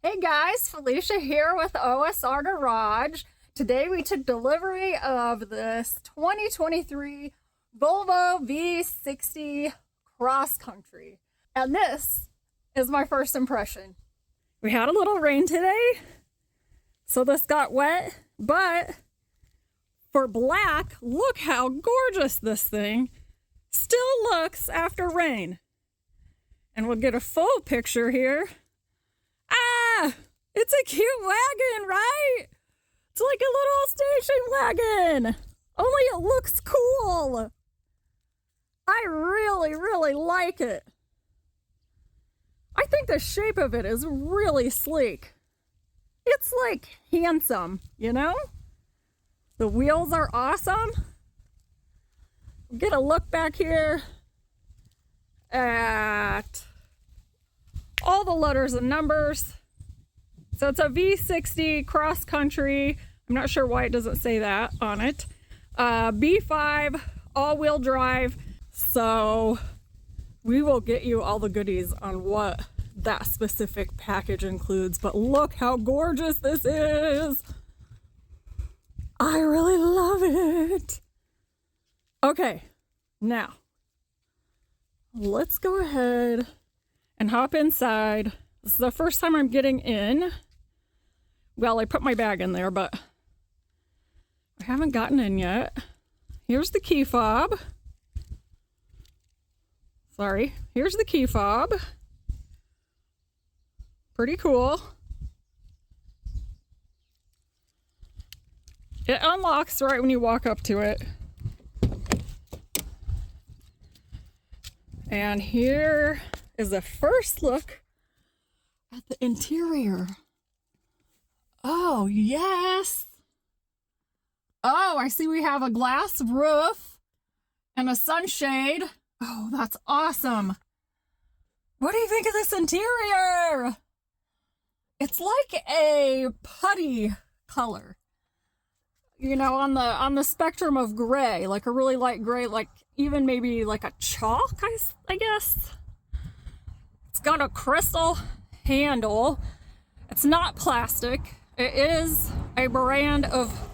Hey guys, Felicia here with OSR Garage. Today we took delivery of this 2023 Volvo V60 Cross Country. And this is my first impression. We had a little rain today, so this got wet, but for black, look how gorgeous this thing still looks after rain. And we'll get a full picture here. It's a cute wagon, right? It's like a little station wagon, only it looks cool. I really like it. I think the shape of it is really sleek. It's like handsome, you know? The wheels are awesome. Get a look back here at all the letters and numbers. So it's a V60 Cross Country. I'm not sure why it doesn't say that on it. B5 all-wheel drive. So we will get you all the goodies on what that specific package includes. But look how gorgeous this is. I really love it. Okay, now let's go ahead and hop inside. This is the first time I'm getting in. Well, I put my bag in there, but I haven't gotten in yet. Here's the key fob. Sorry, here's the key fob. Pretty cool. It unlocks right when you walk up to it. And here is a first look at the interior. Oh, yes. Oh, I see we have a glass roof and a sunshade. Oh, that's awesome. What do you think of this interior? It's like a putty color. You know, on the spectrum of gray, like a really light gray, like even maybe like a chalk, I guess. It's got a crystal handle. It's not plastic. It is a brand of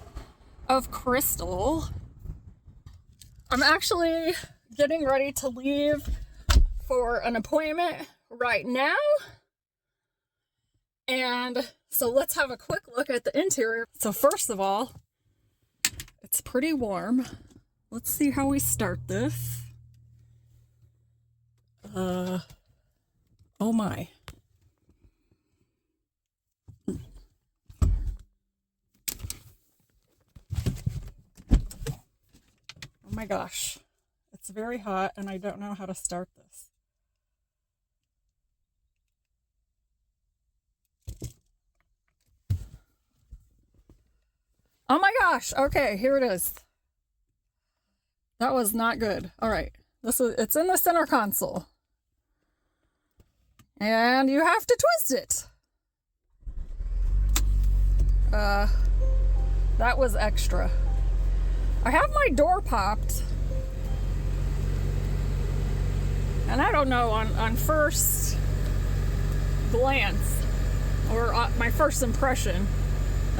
crystal. I'm actually getting ready to leave for an appointment right now. And so let's have a quick look at the interior. So first of all, it's pretty warm. Let's see how we start this. Oh my. Oh my gosh, it's very hot and I don't know how to start this. Oh my gosh, okay, here it is. That was not good. All right, it's in the center console. And you have to twist it. That was extra. I have my door popped, and I don't know, on first glance, or my first impression,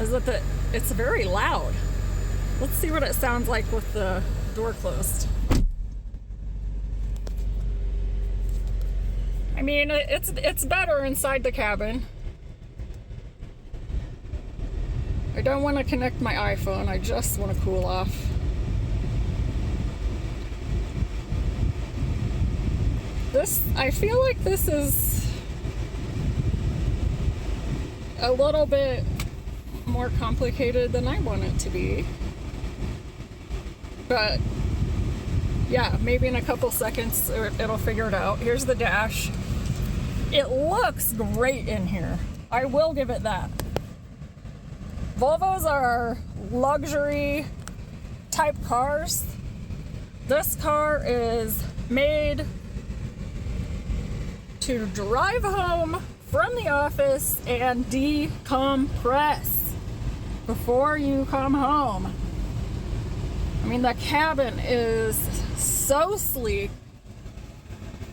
is that it's very loud. Let's see what it sounds like with the door closed. I mean, it's better inside the cabin. I don't want to connect my iPhone, I just want to cool off. I feel like this is a little bit more complicated than I want it to be. But yeah, maybe in a couple seconds it'll figure it out. Here's the dash. It looks great in here. I will give it that. Volvos are luxury type cars. This car is made to drive home from the office and decompress before you come home. I mean, the cabin is so sleek.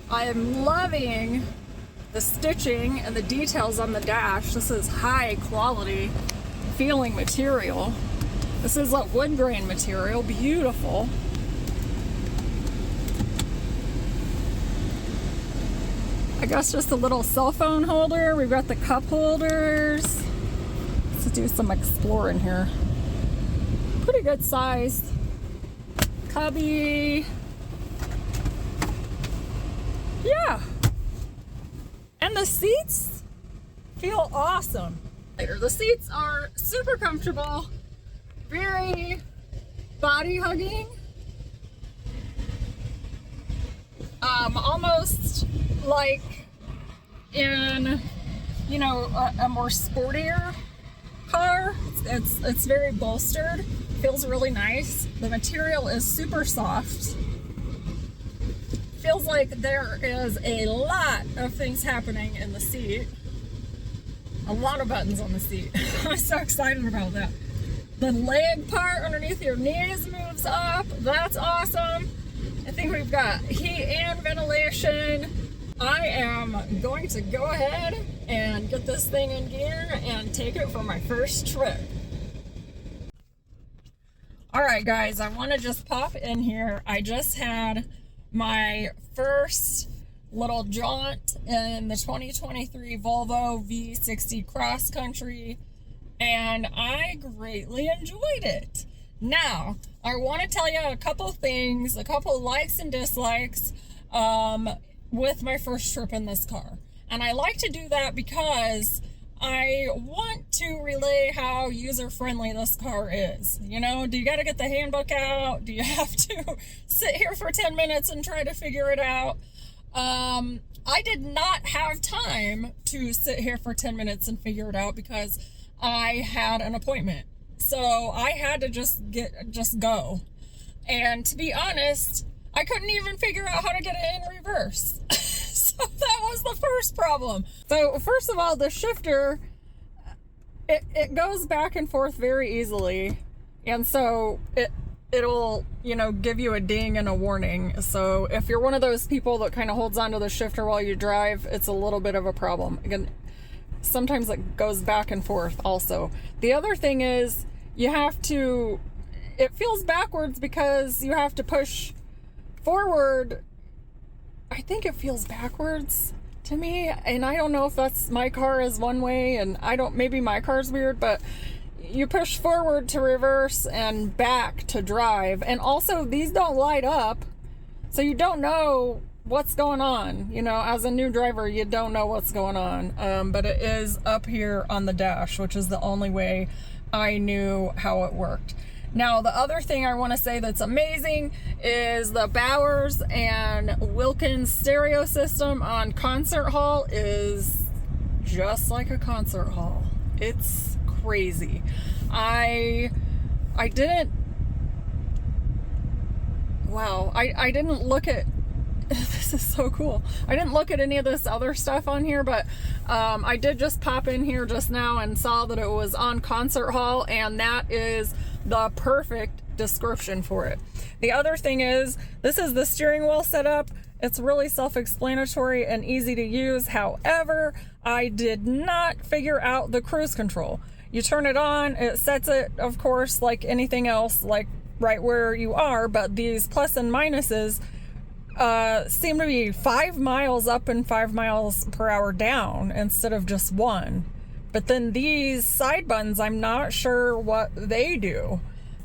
I am loving the stitching and the details on the dash. This is high quality feeling material. This is a wood grain material, beautiful. I guess just a little cell phone holder. We've got the cup holders. Let's do some exploring here. Pretty good sized cubby. Yeah. And the seats feel awesome. The seats are super comfortable, very body hugging. Almost like in, you know, a more sportier car. It's very bolstered, feels really nice. The material is super soft. Feels like there is a lot of things happening in the seat. A lot of buttons on the seat. I'm so excited about that. The leg part underneath your knees moves up. That's awesome. I think we've got heat and ventilation. I am going to go ahead and get this thing in gear and take it for my first trip. All right, guys, I want to just pop in here. I just had my first little jaunt in the 2023 Volvo V60 Cross Country, and I greatly enjoyed it. Now, I want to tell you a couple things, a couple likes and dislikes with my first trip in this car. And I like to do that because I want to relay how user-friendly this car is. You know, do you got to get the handbook out? Do you have to sit here for 10 minutes and try to figure it out? I did not have time to sit here for 10 minutes and figure it out because I had an appointment. So I had to just go. And to be honest, I couldn't even figure out how to get it in reverse. So that was the first problem. So first of all, the shifter, it goes back and forth very easily. And so it'll, you know, give you a ding and a warning. So if you're one of those people that kind of holds onto the shifter while you drive, it's a little bit of a problem. Again, sometimes it goes back and forth also. The other thing is you have to, it feels backwards because you have to push forward. I think it feels backwards to me, and I don't know if that's my car is one way, and maybe my car's weird, but you push forward to reverse and back to drive. And also these don't light up, so you don't know what's going on. You know, as a new driver, you don't know what's going on. But it is up here on the dash, which is the only way I knew how it worked. Now, the other thing I want to say that's amazing is the Bowers and Wilkins stereo system on concert hall is just like a concert hall. It's crazy. I didn't look at this is so cool. I didn't look at any of this other stuff on here, but I did just pop in here just now and saw that it was on concert hall, and that is the perfect description for it. The other thing is, this is the steering wheel setup. It's really self-explanatory and easy to use. However, I did not figure out the cruise control. You turn it on, it sets it, of course, like anything else, like right where you are, but these plus and minuses seem to be 5 miles up and 5 miles per hour down instead of just 1. But then these side buttons, I'm not sure what they do.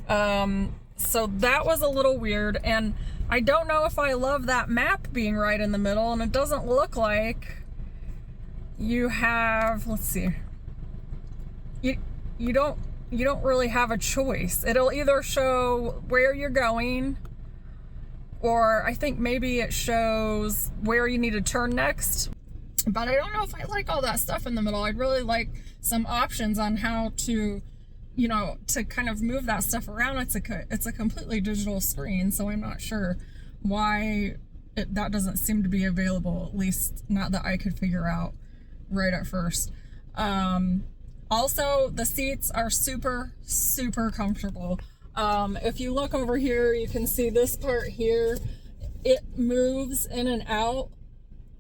So that was a little weird, and I don't know if I love that map being right in the middle, and it doesn't look like you have, let's see, you don't really have a choice. It'll either show where you're going, or I think maybe it shows where you need to turn next. But I don't know if I like all that stuff in the middle. I'd really like some options on how to, you know, to kind of move that stuff around. It's a completely digital screen, so I'm not sure why that doesn't seem to be available, at least not that I could figure out right at first. Also, the seats are super, super comfortable. If you look over here, you can see this part here. It moves in and out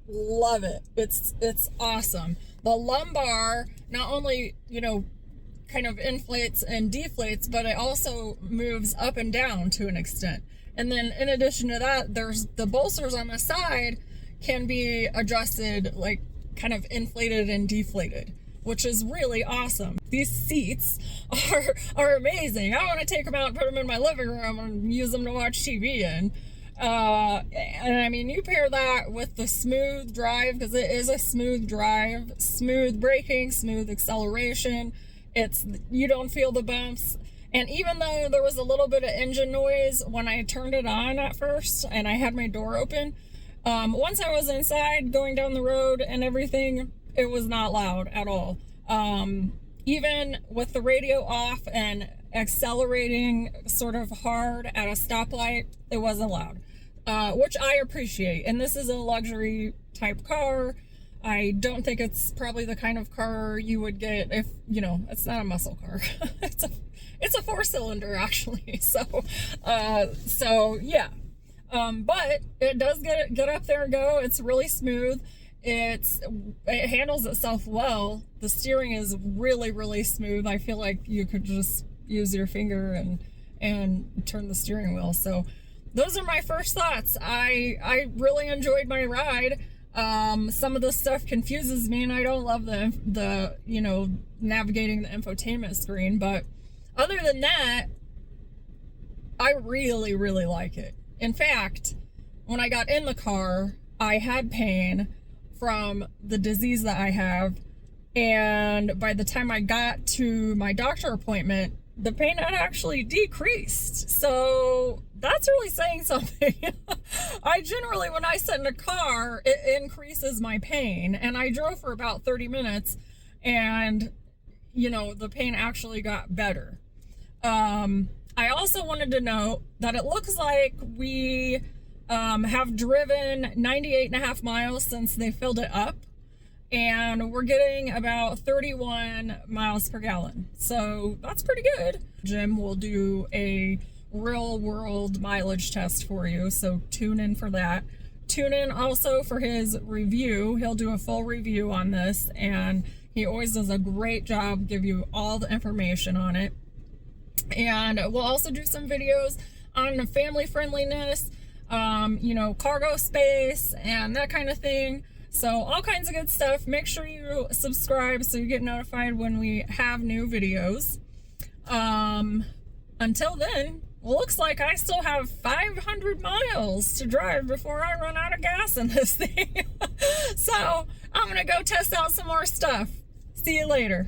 love it. It's awesome. The lumbar not only, you know, kind of inflates and deflates, but it also moves up and down to an extent. And then in addition to that, there's the bolsters on the side can be adjusted, like kind of inflated and deflated, which is really awesome. These seats are amazing. I want to take them out and put them in my living room and use them to watch TV in. And I mean, you pair that with the smooth drive, because it is a smooth drive, smooth braking, smooth acceleration. You don't feel the bumps. And even though there was a little bit of engine noise when I turned it on at first and I had my door open, once I was inside going down the road and everything, it was not loud at all. Even with the radio off and accelerating sort of hard at a stoplight, it wasn't loud, which I appreciate. And this is a luxury type car. I don't think it's probably the kind of car you would get if, you know, it's not a muscle car. It's a 4-cylinder actually. So yeah. But it does get up there and go. It's really smooth. It handles itself well. The steering is really, really smooth. I feel like you could just use your finger and turn the steering wheel. So those are my first thoughts. I really enjoyed my ride. Some of the stuff confuses me and I don't love the you know, navigating the infotainment screen, but other than that, I really, really like it. In fact, when I got in the car, I had pain from the disease that I have, and by the time I got to my doctor appointment, the pain had actually decreased. So that's really saying something. I generally, when I sit in a car, it increases my pain, and I drove for about 30 minutes and, you know, the pain actually got better. I also wanted to note that it looks like we have driven 98.5 miles since they filled it up, and we're getting about 31 miles per gallon. So that's pretty good. Jim will do a real world mileage test for you, so tune in for that. Tune in also for his review. He'll do a full review on this, and he always does a great job, give you all the information on it. And we'll also do some videos on the family friendliness, you know, cargo space and that kind of thing. So all kinds of good stuff. Make sure you subscribe so you get notified when we have new videos. Until then, looks like I still have 500 miles to drive before I run out of gas in this thing. So I'm gonna go test out some more stuff. See you later.